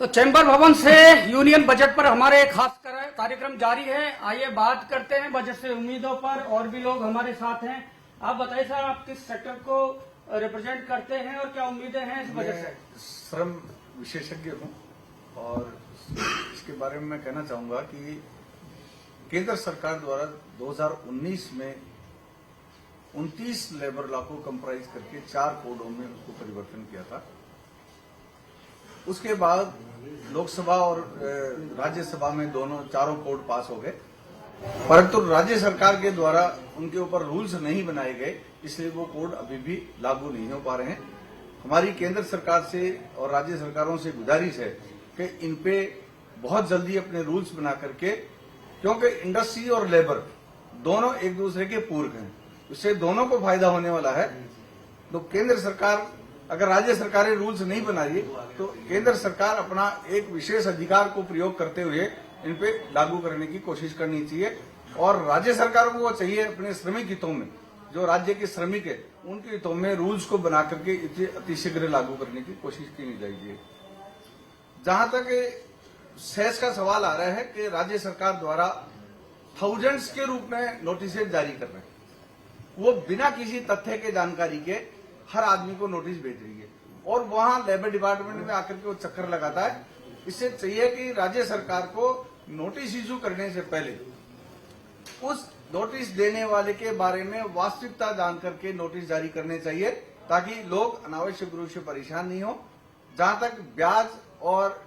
तो चैम्बर भवन से यूनियन बजट पर हमारे खास कार्यक्रम जारी है। आइए बात करते हैं बजट से उम्मीदों पर। और भी लोग हमारे साथ हैं। आप बताइए सर, आप किस सेक्टर को रिप्रेजेंट करते हैं और क्या उम्मीदें हैं इस बजट से? श्रम विशेषज्ञ हूं और इसके बारे में मैं कहना चाहूंगा कि केंद्र सरकार द्वारा 2019 में 29 लेबर लॉ को कंप्राइज करके 4 कोडों में उसको परिवर्तन किया था। उसके बाद लोकसभा और राज्यसभा में चारों कोड पास हो गए, परंतु राज्य सरकार के द्वारा उनके ऊपर रूल्स नहीं बनाए गए, इसलिए वो कोड अभी भी लागू नहीं हो पा रहे हैं। हमारी केंद्र सरकार से और राज्य सरकारों से गुजारिश है कि इन पे बहुत जल्दी अपने रूल्स बना करके, क्योंकि इंडस्ट्री और लेबर दोनों एक दूसरे के पूरक हैं, इससे दोनों को फायदा होने वाला है। तो केंद्र सरकार, अगर राज्य सरकारें रूल्स नहीं बना रही तो केंद्र सरकार अपना एक विशेष अधिकार को प्रयोग करते हुए इन पे लागू करने की कोशिश करनी चाहिए। और राज्य सरकारों को चाहिए अपने श्रमिक हितों में, जो राज्य के श्रमिक है उनके हितों में रूल्स को बना करके अतिशीघ्र लागू करने की कोशिश की जाएगी। जहां तक सेस का सवाल आ रहा है कि राज्य सरकार द्वारा थाउजेंड्स के रूप में नोटिस जारी कर रहे हैं, वो बिना किसी तथ्य के जानकारी के हर आदमी को नोटिस भेज रही है और वहां लेबर डिपार्टमेंट में आकर के वो चक्कर लगाता है। इससे चाहिए कि राज्य सरकार को नोटिस इशू करने से पहले उस नोटिस देने वाले के बारे में वास्तविकता जान करके नोटिस जारी करने चाहिए, ताकि लोग अनावश्यक रूप से परेशान नहीं हो। जहां तक ब्याज और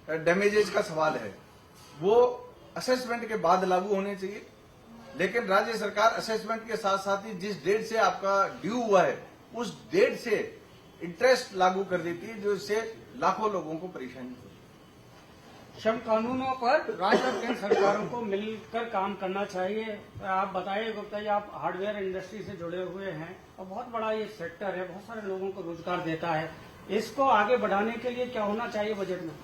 डैमेजेज का सवाल है, वो असेसमेंट के बाद लागू होने चाहिए, लेकिन राज्य सरकार असेसमेंट के साथ साथ ही जिस डेट से आपका ड्यू हुआ है उस डेट से इंटरेस्ट लागू कर देती है, जो इससे लाखों लोगों को परेशानी होती है। श्रम कानूनों पर राज्य और केंद्र सरकारों को मिलकर काम करना चाहिए। आप बताइए गुप्ता जी, आप हार्डवेयर इंडस्ट्री से जुड़े हुए हैं और बहुत बड़ा ये सेक्टर है, बहुत सारे लोगों को रोजगार देता है। इसको आगे बढ़ाने के लिए क्या होना चाहिए बजट में?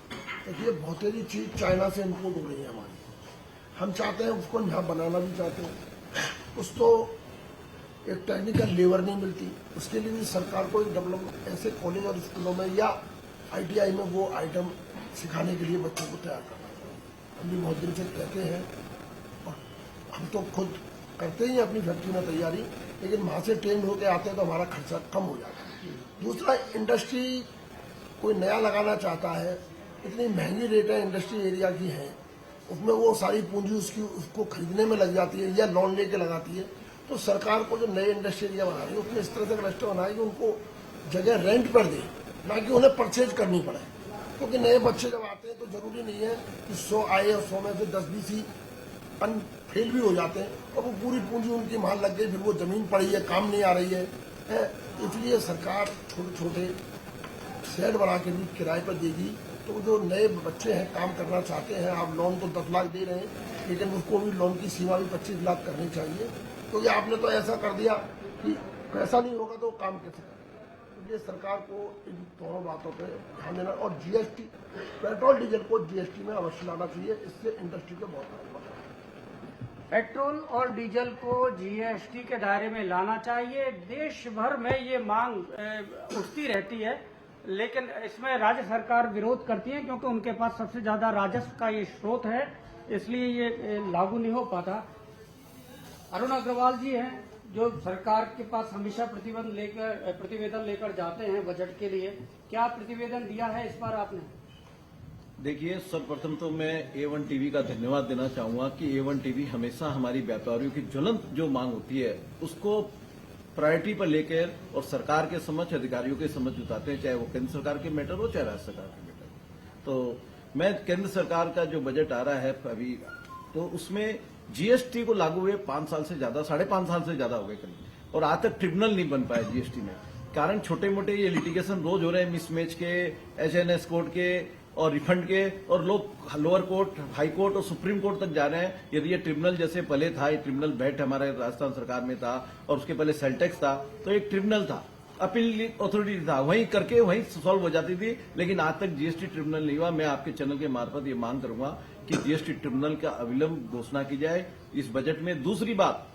देखिए, बहुत सारी चीज चाइना से इम्पोर्ट हो रही है हमारी, हम चाहते हैं उसको यहाँ बनाना भी चाहते हैं। उसको एक टेक्निकल लेबर नहीं मिलती, उसके लिए भी सरकार को एक डेवलप ऐसे कॉलेज और स्कूलों में या ITI में वो आइटम सिखाने के लिए बच्चों को तैयार करना चाहिए। हम भी बहुत दिन से कहते हैं और हम तो खुद करते ही अपनी फैक्ट्री में तैयारी, लेकिन वहाँ से ट्रेन होकर आते हैं तो हमारा खर्चा कम हो जाता है। दूसरा, इंडस्ट्री कोई नया लगाना चाहता है, इतनी महंगी रेटें इंडस्ट्री एरिया की हैं, उसमें वो सारी पूंजी उसको खरीदने में लग जाती है या लोन लेके लगाती है। तो सरकार को जो नए इंडस्ट्री एरिया बना रही है उसमें इस तरह से क्लस्टर बनाए कि उनको जगह रेंट पर दे, ना कि उन्हें परचेज करनी पड़े। क्योंकि नए बच्चे जब आते हैं तो जरूरी नहीं है कि 100 आए और 100 में से 10-20 ही फेल भी हो जाते हैं और वो पूरी पूंजी उनकी वहां लग गई, फिर वो जमीन पड़ी है, काम नहीं आ रही है। इसलिए सरकार छोटे छोटे शेड बना के भी किराए पर देगी, तो जो नए बच्चे हैं काम करना चाहते हैं, आप लोन तो 10 लाख दे रहे हैं, लेकिन उसको भी लोन की सीमा भी 25 लाख करनी चाहिए। क्योंकि आपने तो ऐसा कर दिया कि पैसा नहीं होगा तो काम कैसे करें। इसलिए सरकार को इन दोनों बातों पर ध्यान देना और GST, पेट्रोल डीजल को GST में अवश्य लाना चाहिए, इससे इंडस्ट्री को बहुत फायदा होगा। पेट्रोल और डीजल को GST के दायरे में लाना चाहिए। देश भर में ये मांग उठती रहती है, लेकिन इसमें राज्य सरकार विरोध करती है क्योंकि उनके पास सबसे ज्यादा राजस्व का ये स्रोत है, इसलिए ये लागू नहीं हो पाता। अरुण अग्रवाल जी हैं जो सरकार के पास हमेशा प्रतिवेदन लेकर जाते हैं बजट के लिए। क्या प्रतिवेदन दिया है इस बार आपने? देखिए, सर्वप्रथम तो मैं A1 TV का धन्यवाद देना चाहूंगा कि A1 TV हमेशा हमारी व्यापारियों की ज्वलंत जो मांग होती है उसको प्रायोरिटी पर लेकर और सरकार के समक्ष, अधिकारियों के समक्ष उतारते हैं, चाहे वो केंद्र सरकार के मैटर हो चाहे राज्य सरकार के मैटर हो। तो मैं केंद्र सरकार का जो बजट आ रहा है अभी, तो उसमें GST को लागू हुए 5 साल से ज्यादा, 5.5 साल से ज्यादा हो गए करीब, और आज तक ट्रिब्यूनल नहीं बन पाया GST में। कारण छोटे मोटे ये लिटिगेशन रोज हो रहे हैं, मिसमैच के, HNS कोर्ट के और रिफंड के, और लोग लोअर कोर्ट, हाई कोर्ट और सुप्रीम कोर्ट तक जा रहे हैं। यदि ये ट्रिब्यूनल जैसे पहले था, ये ट्रिब्यूनल बैठ हमारे राजस्थान सरकार में था और उसके पहले सेल्टेक्स था, तो एक ट्रिब्यूनल था, अपील अथॉरिटी था, वहीं करके वहीं सॉल्व हो जाती थी, लेकिन आज तक GST ट्रिब्यूनल नहीं हुआ। मैं आपके चैनल के मार्फत ये मांग करूंगा कि GST ट्रिब्यूनल का अविलंब घोषणा की जाए इस बजट में। दूसरी बात,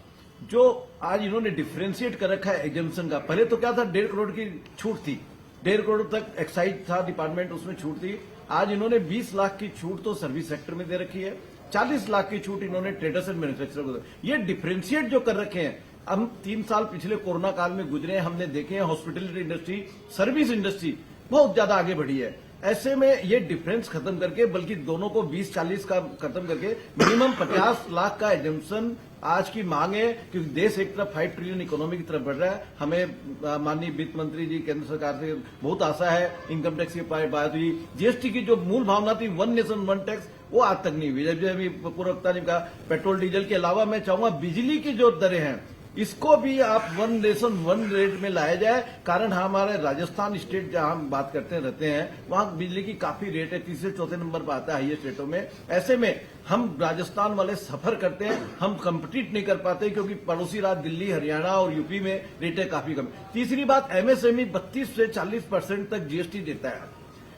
जो आज इन्होंने डिफ्रेंशिएट कर रखा है एग्जामिशन का, पहले तो क्या था 1.5 करोड़ की छूट थी, 1.5 करोड़ तक एक्साइज था डिपार्टमेंट, उसमें छूट थी। आज इन्होंने 20 लाख की छूट तो सर्विस सेक्टर में दे रखी है, 40 लाख की छूट इन्होंने ट्रेडर्स एंड मैन्युफैक्चरर को दी। ये डिफरेंशिएट जो कर रखे हैं, हम 3 साल पिछले कोरोना काल में गुजरे हैं, हमने देखे हैं हॉस्पिटलिटी इंडस्ट्री, सर्विस इंडस्ट्री बहुत ज्यादा आगे बढ़ी है। ऐसे में ये डिफरेंस खत्म करके, बल्कि दोनों को 20-40 का खत्म करके मिनिमम 50 लाख का एग्जम्पशन आज की मांग है, क्योंकि देश एक तरफ 5 ट्रिलियन इकोनॉमी की तरफ बढ़ रहा है। हमें माननीय वित्त मंत्री जी केंद्र सरकार से बहुत आशा है। इनकम टैक्स की बात हुई, जीएसटी की जो मूल भावना थी 1 नेशन 1 टैक्स, वो आज तक नहीं हुई। जैसे अभी पूर्व वक्ता ने कहा, पेट्रोल डीजल के अलावा मैं चाहूंगा बिजली की जो दरें हैं इसको भी आप 1 नेशन 1 रेट में लाया जाए। कारण हमारे राजस्थान स्टेट जहां हम बात करते रहते हैं, वहां बिजली की काफी रेट है, 3-4 नंबर पर आता है हाईएस्ट रेटों में। ऐसे में हम राजस्थान वाले सफर करते हैं, हम कम्पिटिट नहीं कर पाते, क्योंकि पड़ोसी राज्य दिल्ली, हरियाणा और यूपी में रेटें काफी कम। तीसरी बात, एमएसएमई 32 से 40% तक जीएसटी देता है।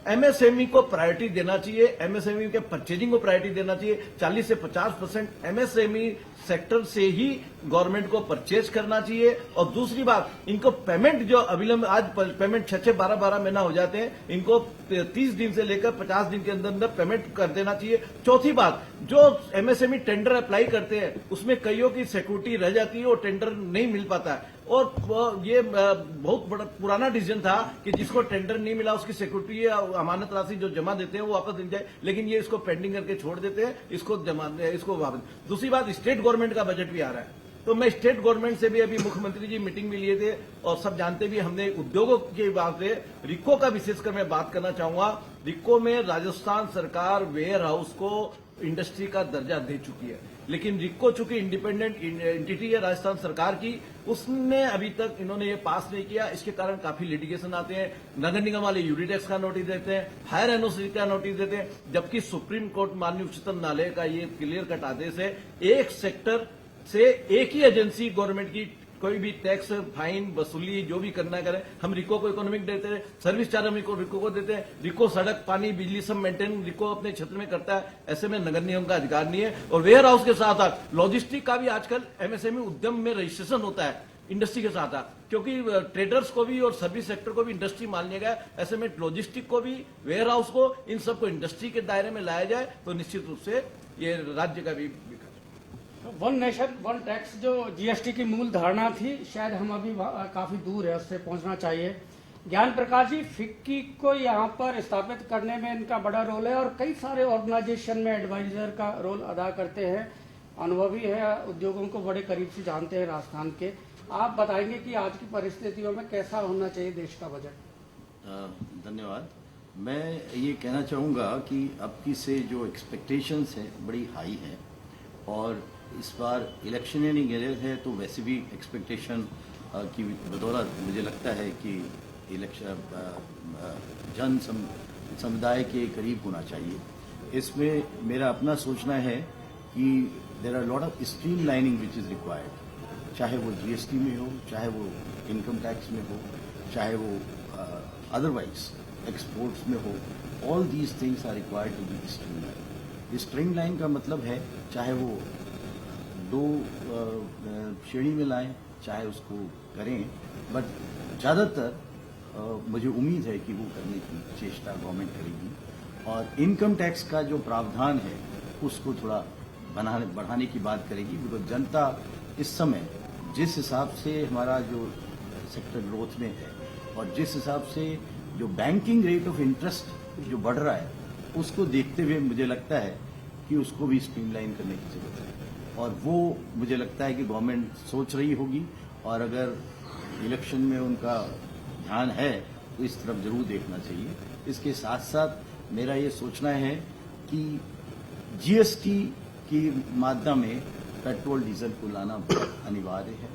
एमएसएमई को प्रायोरिटी देना चाहिए, एमएसएमई के परचेजिंग को प्रायोरिटी देना चाहिए। 40 से 50% एमएसएमई सेक्टर से ही गवर्नमेंट को परचेज करना चाहिए। और दूसरी बात, इनको पेमेंट जो अविलंब, आज पेमेंट 6-6, 12-12 महीना हो जाते हैं, इनको 30 दिन से लेकर 50 दिन के अंदर अंदर पेमेंट कर देना चाहिए। चौथी बात, जो एमएसएमई टेंडर अप्लाई करते हैं उसमें कईयों की सिक्योरिटी रह जाती है और टेंडर नहीं मिल पाता है। और ये बहुत बड़ा पुराना डिसीजन था कि जिसको टेंडर नहीं मिला उसकी सिक्योरिटी या अमानत राशि जो जमा देते हैं वो वापस मिल जाए, लेकिन ये इसको पेंडिंग करके छोड़ देते हैं, इसको वापस। दूसरी बात, स्टेट गवर्नमेंट का बजट भी आ रहा है, तो मैं स्टेट गवर्नमेंट से भी अभी मुख्यमंत्री जी मीटिंग में लिए थे और सब जानते भी, हमने उद्योगों की बात से रिको का विशेषकर मैं बात करना चाहूंगा। रिको में राजस्थान सरकार वेयर हाउस को इंडस्ट्री का दर्जा दे चुकी है, लेकिन रिको चूंकि इंडिपेंडेंट एंटिटी है राजस्थान सरकार की, उसने अभी तक इन्होंने ये पास नहीं किया। इसके कारण काफी लिटिगेशन आते हैं। नगर निगम वाले यूडी टैक्स का नोटिस देते हैं, हायर एनओसी का नोटिस देते हैं, जबकि सुप्रीम कोर्ट माननीय उच्चतम न्यायालय का ये क्लियर कट आदेश है, एक सेक्टर से एक ही एजेंसी गवर्नमेंट की कोई भी टैक्स, फाइन, वसूली जो भी करना करे, हम रिको को इकोनॉमिक देते हैं, सर्विस चार्ज हम रिको को देते हैं। रिको सड़क, पानी, बिजली सब मेंटेन रिको अपने क्षेत्र में करता है। ऐसे में नगर निगम का अधिकार नहीं है। और वेयर हाउस के साथ साथ लॉजिस्टिक का भी आजकल एमएसएमई उद्यम में रजिस्ट्रेशन होता है इंडस्ट्री के साथ साथ, क्योंकि ट्रेडर्स को भी और सर्विस सेक्टर को भी इंडस्ट्री मान लिया गया। ऐसे में लॉजिस्टिक को भी, वेयर हाउस को, इन सबको इंडस्ट्री के दायरे में लाया जाए तो निश्चित रूप से ये राज्य का भी 1 नेशन 1 टैक्स जो जीएसटी की मूल धारणा थी, शायद हम अभी काफी दूर है उससे पहुंचना चाहिए। ज्ञान प्रकाश जी, फिक्की को यहाँ पर स्थापित करने में इनका बड़ा रोल है और कई सारे ऑर्गेनाइजेशन में एडवाइजर का रोल अदा करते हैं, अनुभवी है, उद्योगों को बड़े करीब से जानते हैं राजस्थान के। आप बताएंगे कि आज की परिस्थितियों में कैसा होना चाहिए देश का बजट? धन्यवाद। मैं ये कहना चाहूँगा कि अब की से जो एक्सपेक्टेशंस हैं बड़ी हाई हैं, और इस बार इलेक्शन ही नहीं गिरे थे तो वैसे भी एक्सपेक्टेशन की बदौलत मुझे लगता है कि इलेक्शन जन समुदाय के करीब होना चाहिए। इसमें मेरा अपना सोचना है कि there are lot of stream lining which is required, चाहे वो जीएसटी में हो, चाहे वो इनकम टैक्स में हो, चाहे वो अदरवाइज एक्सपोर्ट्स में हो। All these things are required to be stream line. Stream line का मतलब है चाहे वो 2 श्रेणी में लाएं, चाहे उसको करें, बट ज़्यादातर मुझे उम्मीद है कि वो करने की चेष्टा गवर्नमेंट करेगी। और इनकम टैक्स का जो प्रावधान है उसको थोड़ा बढ़ाने की बात करेगी, बिकॉज जनता इस समय जिस हिसाब से हमारा जो सेक्टर ग्रोथ में है और जिस हिसाब से जो बैंकिंग रेट ऑफ इंटरेस्ट जो बढ़ रहा है, उसको देखते हुए मुझे लगता है कि उसको भी स्ट्रीमलाइन करने की जरूरत है। और वो मुझे लगता है कि गवर्नमेंट सोच रही होगी, और अगर इलेक्शन में उनका ध्यान है तो इस तरफ जरूर देखना चाहिए। इसके साथ साथ मेरा ये सोचना है कि जीएसटी की माध्यम में पेट्रोल डीजल को लाना बहुत अनिवार्य है,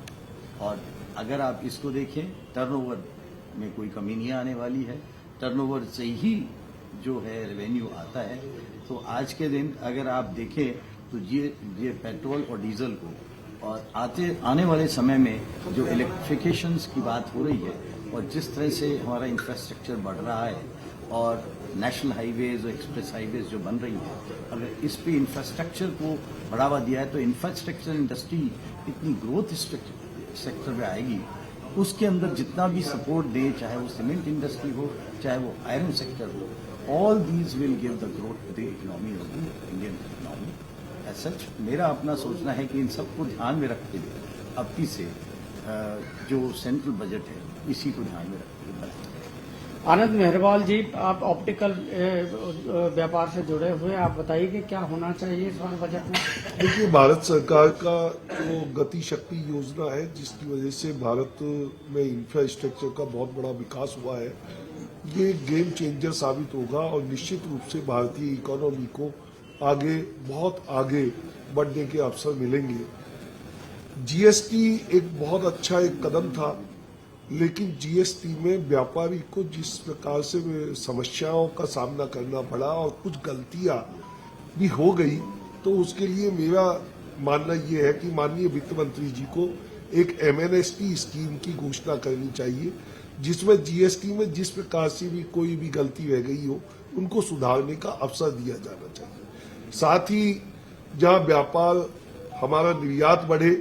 और अगर आप इसको देखें, टर्नओवर में कोई कमी नहीं आने वाली है। टर्नओवर से ही जो है रेवेन्यू आता है। तो आज के दिन अगर आप देखें तो ये पेट्रोल और डीजल को, और आने वाले समय में जो इलेक्ट्रिफिकेशंस की बात हो रही है और जिस तरह से हमारा इंफ्रास्ट्रक्चर बढ़ रहा है और नेशनल हाईवेज और एक्सप्रेस हाईवेज जो बन रही है, अगर इस पे इंफ्रास्ट्रक्चर को बढ़ावा दिया है तो इंफ्रास्ट्रक्चर इंडस्ट्री इतनी ग्रोथ सेक्टर में आएगी उसके अंदर जितना भी सपोर्ट दे, चाहे वो सीमेंट इंडस्ट्री हो, चाहे वो आयरन सेक्टर हो, all these will give the growth to the economy of the Indian economy. As such मेरा अपना सोचना है कि इन सबको ध्यान में रखते हुए अब की से जो सेंट्रल बजट है इसी को ध्यान में रखते हुए बनाया। आनंद मेहरवाल जी, आप ऑप्टिकल व्यापार से जुड़े हुए, आप बताइए कि क्या होना चाहिए इस बार बजट में। देखिए, भारत सरकार का जो गति शक्ति योजना है, जिसकी वजह से भारत में इंफ्रास्ट्रक्चर का बहुत बड़ा विकास हुआ है, ये गेम चेंजर साबित होगा और निश्चित रूप से भारतीय इकोनॉमी को आगे, बहुत आगे बढ़ने के अवसर मिलेंगे। जीएसटी एक बहुत अच्छा एक कदम था, लेकिन जीएसटी में व्यापारी को जिस प्रकार से समस्याओं का सामना करना पड़ा और कुछ गलतियां भी हो गई, तो उसके लिए मेरा मानना यह है कि माननीय वित्त मंत्री जी को एक एमएनएसटी स्कीम की घोषणा करनी चाहिए, जिसमें जीएसटी में जिस प्रकार से भी कोई भी गलती रह गई हो उनको सुधारने का अवसर दिया जाना चाहिए। साथ ही जहां व्यापार हमारा निर्यात बढ़े,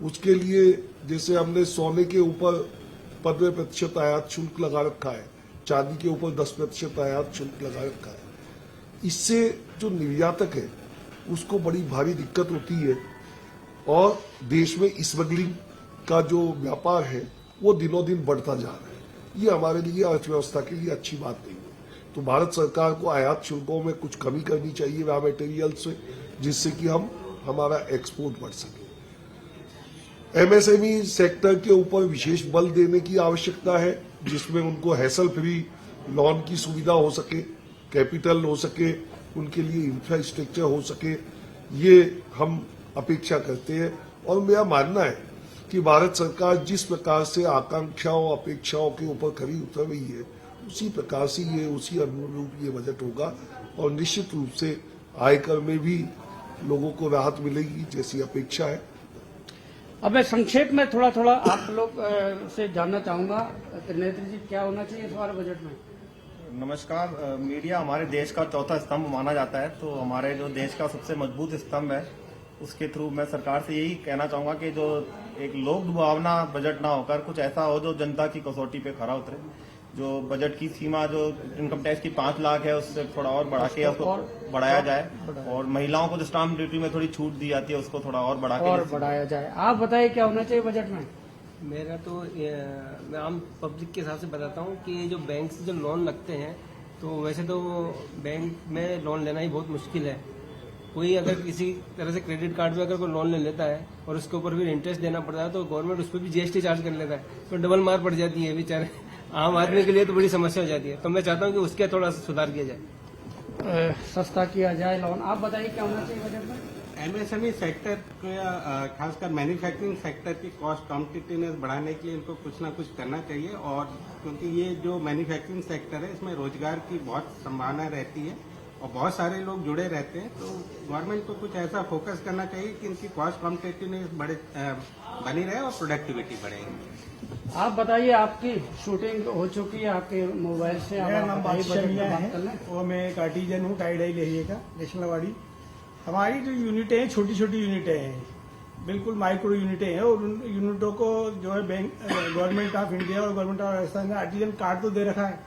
उसके लिए जैसे हमने सोने के ऊपर 15% आयात शुल्क लगा रखा है, चांदी के ऊपर 10% आयात शुल्क लगा रखा है। इससे जो निर्यातक है उसको बड़ी भारी दिक्कत होती है और देश में स्मगलिंग का जो व्यापार है वो दिनों दिन बढ़ता जा रहा है। ये हमारे लिए अर्थव्यवस्था के लिए अच्छी बात नहीं है। तो भारत सरकार को आयात शुल्कों में कुछ कमी करनी चाहिए रॉ मटेरियल से, जिससे कि हमारा एक्सपोर्ट बढ़ सके। एमएसएमई सेक्टर के ऊपर विशेष बल देने की आवश्यकता है, जिसमें उनको हैसल फ्री लोन की सुविधा हो सके, कैपिटल हो सके, उनके लिए इंफ्रास्ट्रक्चर हो सके, ये हम अपेक्षा करते हैं। और मेरा मानना है कि भारत सरकार जिस प्रकार से आकांक्षाओं अपेक्षाओं के ऊपर खरी उतर रही है, उसी प्रकार से उसी अनुरूप ये बजट होगा और निश्चित रूप से आयकर में भी लोगों को राहत मिलेगी जैसी अपेक्षा है। अब मैं संक्षेप में थोड़ा थोड़ा आप लोग से जानना चाहूंगा, त्रिनेत्र जी, क्या होना चाहिए इस बार बजट में। नमस्कार। मीडिया हमारे देश का चौथा स्तंभ माना जाता है, तो हमारे जो देश का सबसे मजबूत स्तंभ है, उसके थ्रू मैं सरकार से यही कहना चाहूंगा कि जो एक लोक लुभावना बजट ना होकर कुछ ऐसा हो जो जनता की कसौटी पे खरा उतरे। जो बजट की सीमा जो इनकम टैक्स की 5 लाख है, उससे थोड़ा और बढ़ा के उसको बढ़ाया जाए, और महिलाओं को जो स्टाम्प ड्यूटी में थोड़ी छूट दी जाती है उसको थोड़ा और बढ़ाया जाए। आप बताइए क्या होना चाहिए बजट में। मेरा तो मैं आम पब्लिक के हिसाब से बताता हूँ कि जो बैंक से जो लोन लगते हैं, तो वैसे तो बैंक में लोन लेना ही बहुत मुश्किल है। कोई अगर किसी तरह से क्रेडिट कार्ड में अगर कोई लोन ले लेता है और उसके ऊपर फिर इंटरेस्ट देना पड़ता है, तो गवर्नमेंट उस पर भी जीएसटी चार्ज कर लेता है, तो डबल मार पड़ जाती है बेचारे आम आदमी के लिए, तो बड़ी समस्या हो जाती है। तो मैं चाहता हूँ कि उसके थोड़ा सा सुधार किया जाए, सस्ता किया जाए लोन। आप बताइए क्या होना चाहिए बजट में। एमएसएमई सेक्टर को, खासकर मैन्युफैक्चरिंग सेक्टर की कॉस्ट कॉम्पिटिटिवनेस बढ़ाने के लिए इनको कुछ ना कुछ करना चाहिए, और क्योंकि ये जो मैन्युफैक्चरिंग सेक्टर है इसमें रोजगार की बहुत संभावना रहती है और बहुत सारे लोग जुड़े रहते हैं, तो गवर्नमेंट को कुछ ऐसा फोकस करना चाहिए कि इनकी कॉस्ट कॉम्पिटिटिवनेस बनी रहे और प्रोडक्टिविटी बढ़े। आप बताइए, आपकी शूटिंग हो चुकी है आपके मोबाइल से। मेरा नाम बादशाह मियां है कर लें। और मैं एक आर्टिजन हूँ टाई डाई लेरिए का, रेशमलावाड़ी। हमारी जो यूनिटें हैं छोटी छोटी यूनिटें हैं, बिल्कुल माइक्रो यूनिटें हैं, और उन यूनिटों को जो है बैंक गवर्नमेंट ऑफ इंडिया और गवर्नमेंट ऑफ राजस्थान ने आर्टिजन कार्ड तो दे रखा है,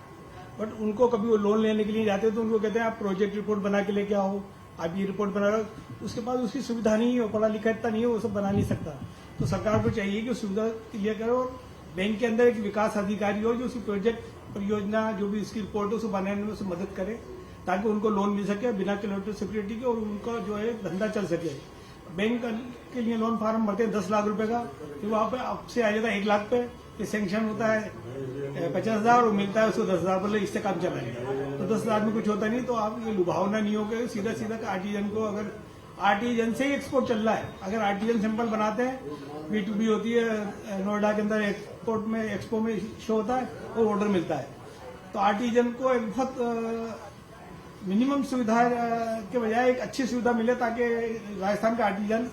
बट उनको कभी वो लोन लेने के लिए जाते हैं तो उनको कहते हैं आप प्रोजेक्ट रिपोर्ट बना के लेके आओ, आप ये रिपोर्ट बना लो। उसके बाद उसकी सुविधा नहीं है, पढ़ा लिखा इतना नहीं है, वो सब बना नहीं सकता। तो सरकार को चाहिए कि सुविधा क्लियर करो और बैंक के अंदर एक विकास अधिकारी हो जो उसकी प्रोजेक्ट परियोजना जो भी उसकी रिपोर्ट है उसको बनाने में उससे मदद करे, ताकि उनको लोन मिल सके बिना कोलैटरल सिक्योरिटी के, और उनका जो है धंधा चल सके। बैंक के लिए लोन फार्म भरते हैं 10 लाख रुपए का, फिर वहां पे आपसे आ जाता है 1 लाख पे, फिर सैंक्शन होता है 50,000 और मिलता है उसको 10,000, बोले इससे काम चलाएंगे। तो 10 लाख में कुछ होता नहीं, तो आप ये लुभावना नहीं हो गए। सीधा सीधा आर्टिजन को, अगर आर्टिजन से ही एक्सपोर्ट चल रहा है, अगर आर्टिजन सिंपल बनाते हैं, B2B होती है, नोएडा के अंदर एक्सपोर्ट में एक्सपो में शो होता है और ऑर्डर मिलता है, तो आर्टिजन को एक बहुत मिनिमम सुविधा के बजाय एक अच्छी सुविधा मिले, ताकि राजस्थान का आर्टिजन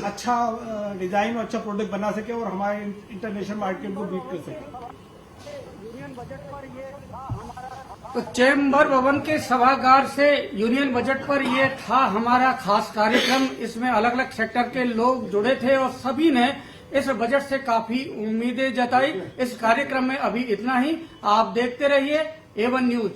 अच्छा डिजाइन और अच्छा प्रोडक्ट बना सके और हमारे इंटरनेशनल मार्केट को बीट कर सके। तो चैम्बर भवन के सभागार से यूनियन बजट पर ये था हमारा खास कार्यक्रम। इसमें अलग अलग सेक्टर के लोग जुड़े थे और सभी ने इस बजट से काफी उम्मीदें जताई। इस कार्यक्रम में अभी इतना ही। आप देखते रहिए A1 न्यूज।